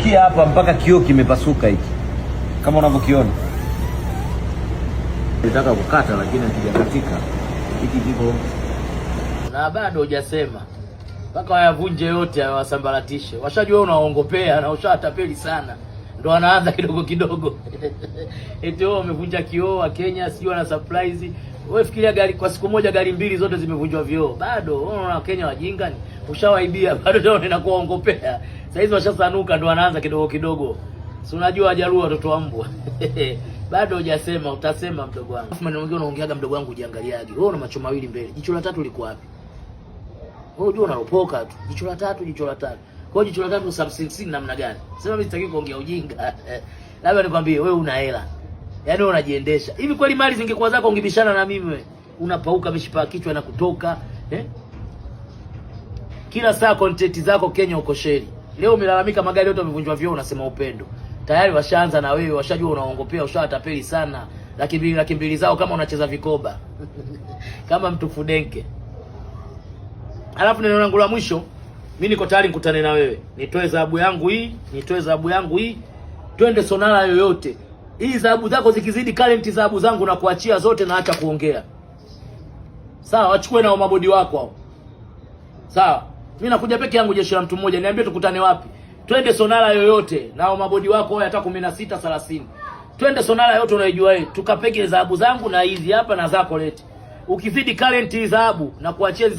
Nimefikia hapa mpaka kioo kimepasuka hiki. Kama unavyokiona. Nitaka kukata lakini hakijakatika. Hiki kipo. Na bado hujasema. Mpaka wayavunje yote wasambaratishe. Washajua unaongopea na ushatapeli sana. Ndo wanaanza kidogo kidogo. Eti wao wamevunja kioo wa Kenya, sio na surprise. Wewe fikiria gari kwa siku moja gari mbili zote zimevunjwa vioo. Bado unaona Kenya wajinga ni. Ushawaibia bado ndio inakuwa ongopea. Sasa hizo washasanuka ndo wanaanza kidogo kidogo. Si unajua Wajaluo watoto wa mbwa. Bado hujasema, utasema mdogo wangu. Afu maneno mengine unaongeaga mdogo wangu ujiangaliaje. Wewe una macho mawili mbele. Jicho la tatu liko wapi? Wewe unajua unalopoka tu. Jicho la tatu, jicho la tatu. Kwa hiyo jicho la tatu subsistence namna gani? Sema mimi sitaki kuongea ujinga. Labda nikwambie wewe una hela. Yaani wewe unajiendesha. Hivi kweli mali zingekuwa zako ungebishana na mimi wewe? Unapauka mishipa kichwa na kutoka, Kila saa content zako Kenya uko sheri. Leo umelalamika magari yote yamevunjwa vioo unasema upendo. Tayari washaanza na wewe, washajua unaongopea, ushawatapeli sana. Laki mbili zao kama unacheza vikoba. Kama mtu fudenke. Alafu neno langu la mwisho, mimi niko tayari nikutane na wewe. Nitoe dhahabu yangu hii, twende Sonara yoyote. Hii dhahabu zako zikizidi current dhahabu zangu na kuachia zote na acha kuongea. Sawa, wachukue na mabodi wako hao. Sawa. Mimi nakuja peke yangu jeshi la mtu mmoja. Niambie tukutane wapi? Twende Sonara yoyote na mabodi wako wao hata 16 30. Twende Sonara yote unaijua wewe. Tukapeke dhahabu zangu na hizi hapa na zako lete. Ukizidi current dhahabu na kuachia dhahabu